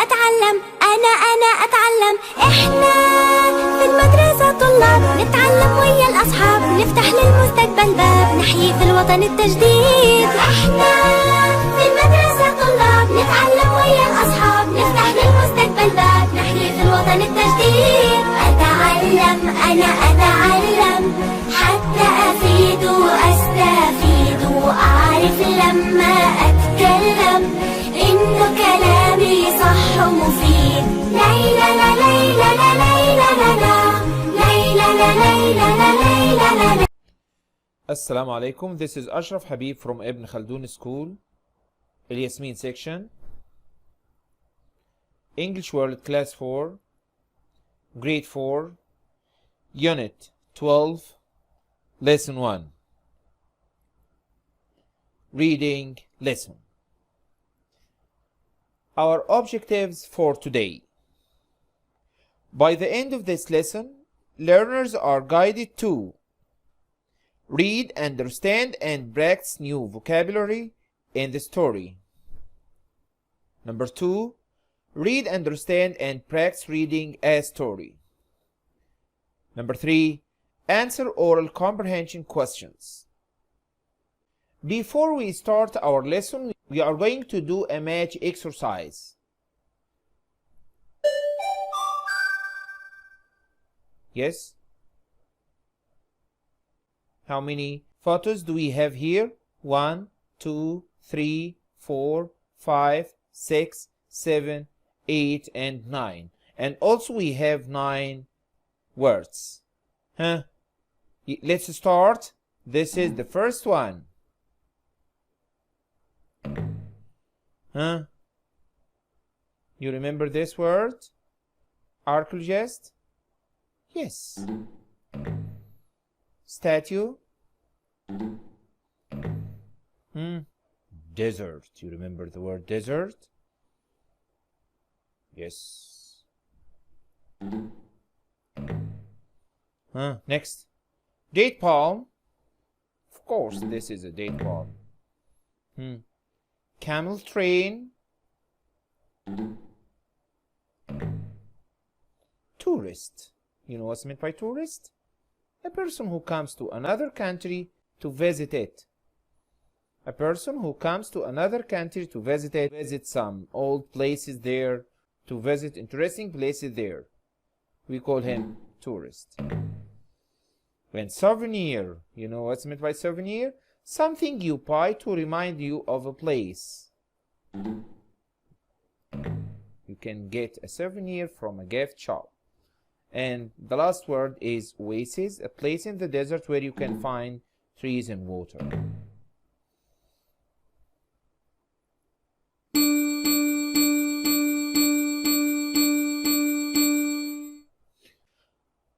أتعلم، أنا أتعلم. إحنا في المدرسة طلاب، نتعلم ويا الأصحاب، نفتح للمستقبل باب، نحيي في الوطن التجديد. إحنا في المدرسة طلاب، نتعلم ويا الأصحاب، نفتح للمستقبل باب، نحيي في الوطن التجديد. أتعلم، أنا أتعلم، حتى أفيد وأستفيد، وأعرف لما أتكلم إنه كلامي صح ومفيد. ليلى لا ليلى لا ليلى لا ليلى لا ليلى لا ليلى لا. Assalamu alaikum. This is Ashraf Habib from Ibn Khaldun School, Yasmin section, English World Class 4, Grade 4, Unit 12, Lesson 1. Reading Lesson. Our objectives for today. By the end of this lesson, learners are guided to read, understand, and practice new vocabulary in the story. Number 2, read, understand, and practice reading a story. Number 3, answer oral comprehension questions. Before we start our lesson, we are going to do a match exercise. Yes? How many photos do we have here? 1, 2, 3, 4, 5, 6, 7, 8, and 9. And also we have 9 words. Let's start. This is the first one. You remember this word? Archaeologist? Yes. Statue? Desert. You remember the word desert? Yes. Next. Date palm. Of course, this is a date palm. Camel train. Tourist. You know what's meant by tourist? A person who comes to another country to visit it. A person who comes to another country to visit it, visit some old places there, to visit interesting places there. We call him tourist. When souvenir, you know what's meant by souvenir? Something you buy to remind you of a place. You can get a souvenir from a gift shop. And the last word is oasis, a place in the desert where you can find trees and water.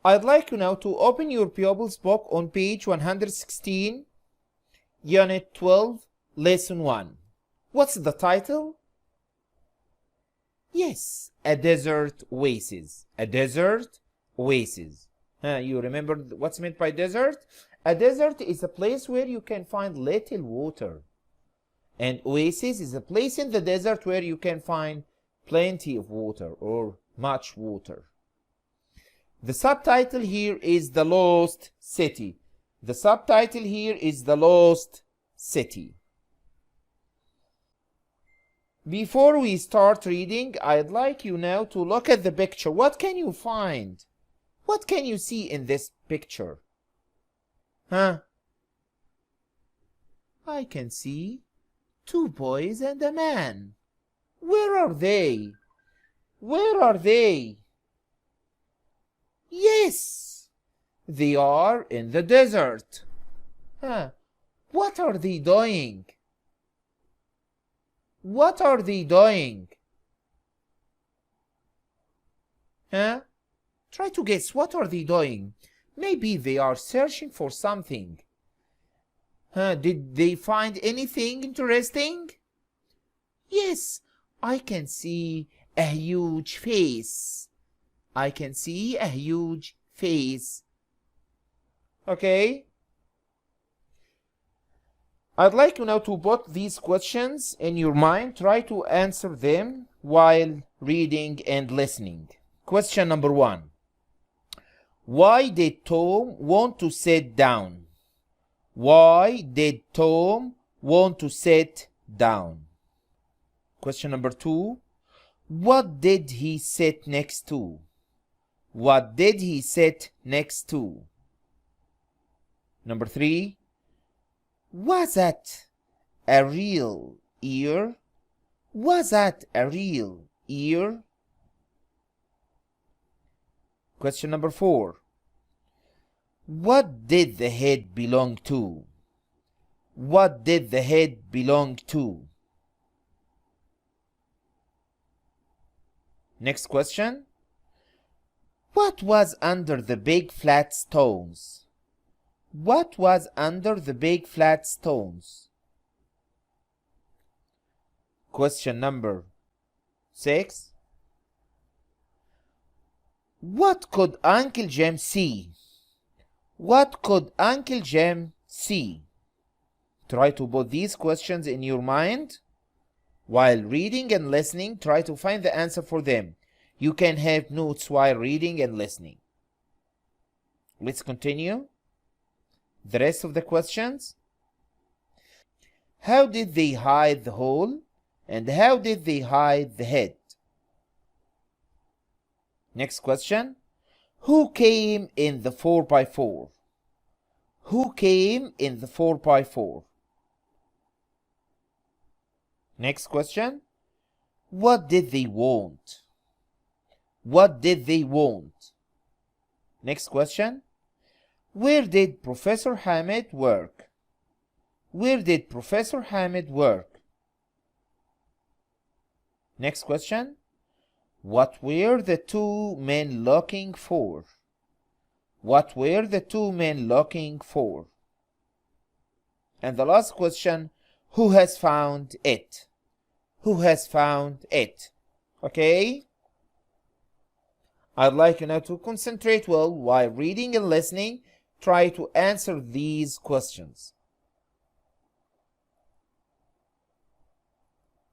I'd like you now to open your pupils book on page 116, Unit 12, Lesson 1. What's the title? Yes, a desert oasis. A desert oasis. You remember what's meant by desert? A desert is a place where you can find little water. And oasis is a place in the desert where you can find plenty of water or much water. The subtitle here is The Lost City. The subtitle here is The Lost City. Before we start reading, I'd like you now to look at the picture. What can you find? What can you see in this picture? I can see 2 boys and a man. Where are they? Where are they? Yes, they are in the desert. What are they doing? What are they doing? Try to guess. What are they doing? Maybe they are searching for something. Did they find anything interesting? Yes, I can see a huge face. I can see a huge face. Okay? I'd like you now to put these questions in your mind. Try to answer them while reading and listening. Question number 1. Why did Tom want to sit down? Why did Tom want to sit down? Question number 2. What did he sit next to? What did he sit next to? Number 3. Was that a real ear? Was that a real ear? Question number 4. What did the head belong to? What did the head belong to? Next question. What was under the big flat stones? What was under the big flat stones? Question number 6. What could Uncle Jim see? What could Uncle Jim see? Try to put these questions in your mind. While reading and listening, try to find the answer for them. You can have notes while reading and listening. Let's continue. The rest of the questions. How did they hide the hole? And how did they hide the head? Next question. Who came in the 4x4? Who came in the 4x4? Next question. What did they want? What did they want? Next question. Where did Professor Hamid work? Where did Professor Hamid work? Next question. What were the two men looking for? What were the two men looking for? And the last question. Who has found it? Who has found it? Okay? I'd like you now to concentrate well while reading and listening. Try to answer these questions.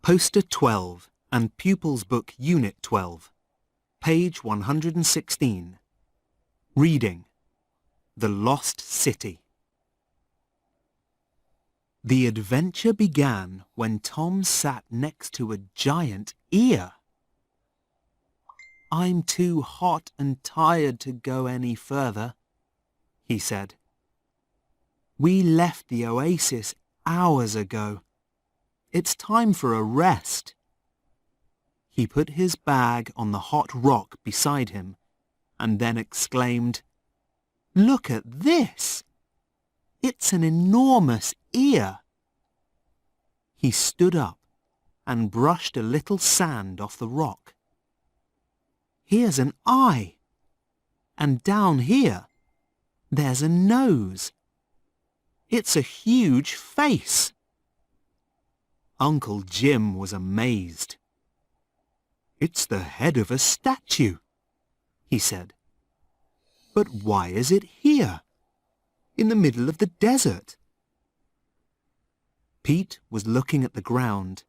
Poster 12 and Pupils Book Unit 12, page 116. Reading. The Lost City. The adventure began when Tom sat next to a giant ear. I'm too hot and tired to go any further, he said. We left the oasis hours ago. It's time for a rest. He put his bag on the hot rock beside him and then exclaimed, Look at this! It's an enormous ear. He stood up and brushed a little sand off the rock. Here's an eye, and down here, there's a nose. It's a huge face. Uncle Jim was amazed. It's the head of a statue, he said. But why is it here, in the middle of the desert? Pete was looking at the ground.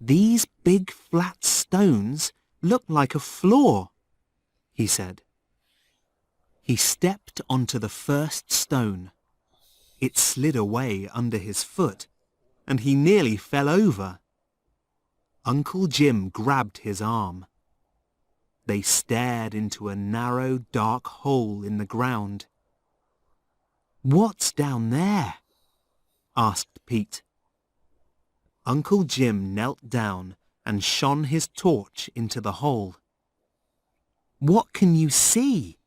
These big flat stones look like a floor, he said. He stepped onto the first stone. It slid away under his foot, and he nearly fell over. Uncle Jim grabbed his arm. They stared into a narrow, dark hole in the ground. What's down there? Asked Pete. Uncle Jim knelt down and shone his torch into the hole. What can you see?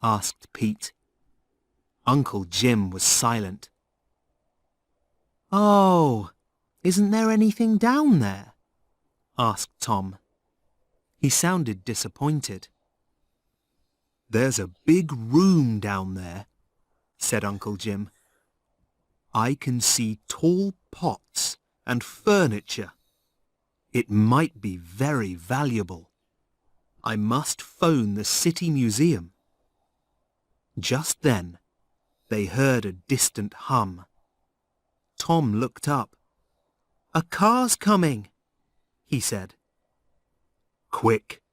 Asked Pete. Uncle Jim was silent. Oh, isn't there anything down there? Asked Tom. He sounded disappointed. There's a big room down there, said Uncle Jim. I can see tall pots and furniture. It might be very valuable. I must phone the city museum. Just then, they heard a distant hum. Tom looked up. "A car's coming," he said. "Quick,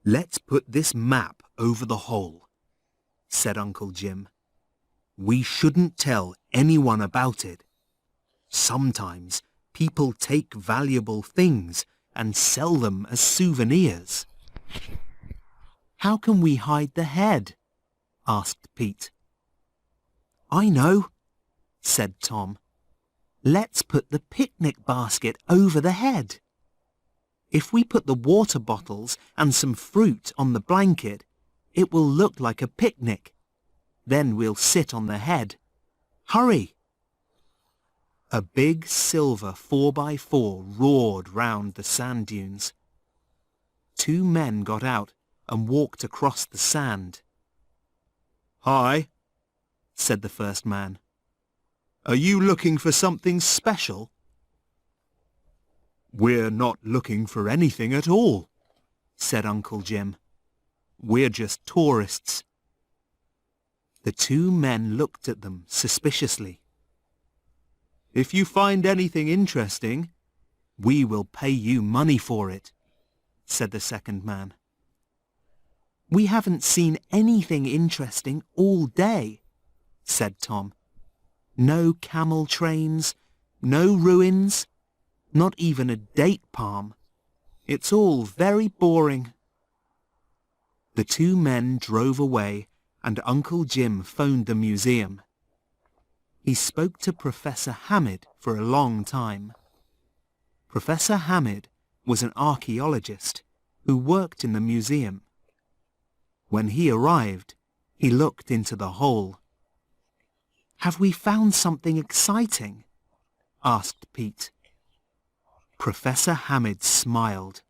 let's put this map over the hole," said Uncle Jim. "We shouldn't tell anyone about it. Sometimes people take valuable things and sell them as souvenirs." "How can we hide the head?" asked Pete. "I know," said Tom. "Let's put the picnic basket over the head. If we put the water bottles and some fruit on the blanket, it will look like a picnic. Then we'll sit on the head. Hurry!" A big silver 4x4 roared round the sand dunes. 2 men got out and walked across the sand. "Hi," said the first man. "Are you looking for something special?" "We're not looking for anything at all," said Uncle Jim. "We're just tourists." The 2 men looked at them suspiciously. "If you find anything interesting, we will pay you money for it," said the second man. "We haven't seen anything interesting all day," said Tom. "No camel trains, no ruins, not even a date palm. It's all very boring." The 2 men drove away and Uncle Jim phoned the museum. He spoke to Professor Hamid for a long time. Professor Hamid was an archaeologist who worked in the museum. When he arrived, he looked into the hole. "Have we found something exciting?" asked Pete. Professor Hamid smiled.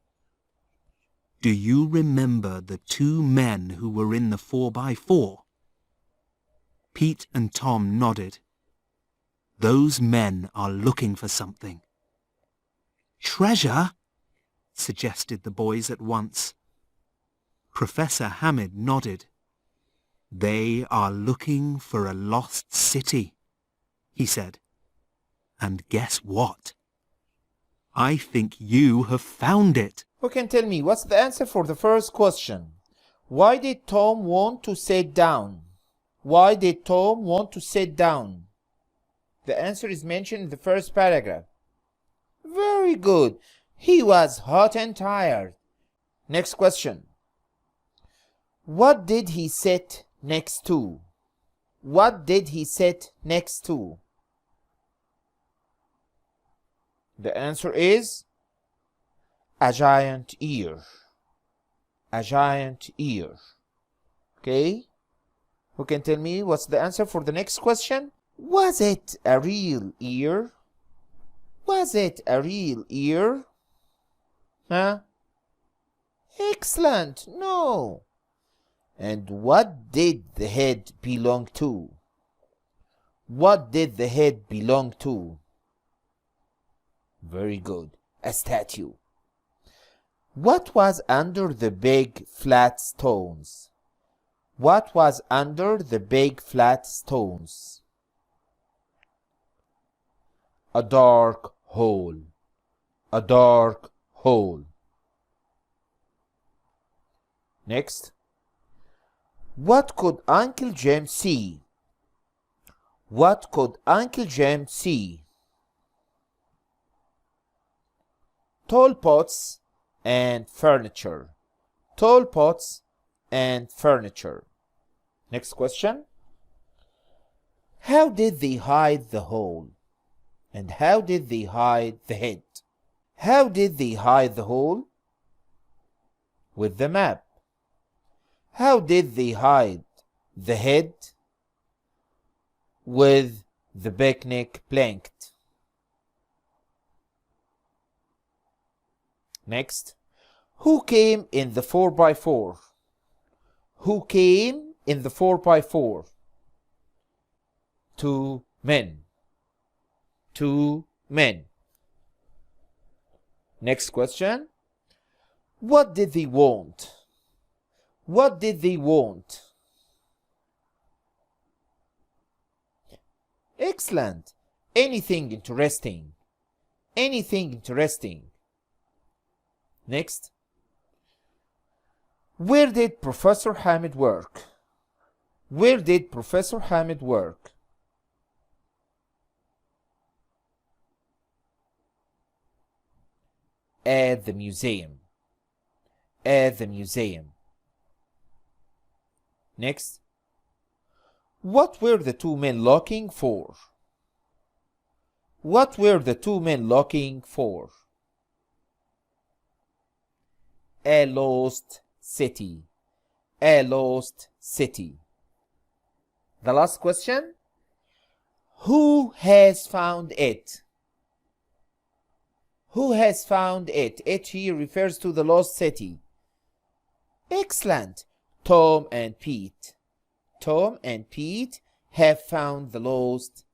"Do you remember the 2 men who were in the 4x4? Pete and Tom nodded. "Those men are looking for something." "Treasure?" suggested the boys at once. Professor Hamid nodded. "They are looking for a lost city," he said. "And guess what? I think you have found it." Who can tell me what's the answer for the first question? Why did Tom want to sit down? Why did Tom want to sit down? The answer is mentioned in the first paragraph. Very good. He was hot and tired. Next question. What did he sit next to? What did he sit next to? The answer is a giant ear. A giant ear. Okay? Who can tell me what's the answer for the next question? Was it a real ear? Was it a real ear? Huh? Excellent. No. And what did the head belong to? What did the head belong to? Very good. A statue. What was under the big flat stones? What was under the big flat stones? A dark hole. A dark hole. Next. What could Uncle Jim see? What could Uncle Jim see? Tall pots and furniture. Tall pots and furniture. Next question. How did they hide the hole? And how did they hide the head? How did they hide the hole? With the map. How did they hide the head? With the picnic blanket. Next. Who came in the 4x4? Who came in the 4x4? 2 men. 2 men. Next question. What did they want? What did they want? Excellent. Anything interesting. Anything interesting. Next. Where did Professor Hamid work? Where did Professor Hamid work? At the museum. At the museum. Next. What were the two men looking for? What were the two men looking for? A lost city. A lost city. The last question. Who has found it? Who has found it? It here refers to the lost city. Excellent. Tom and Pete. Tom and Pete have found the lost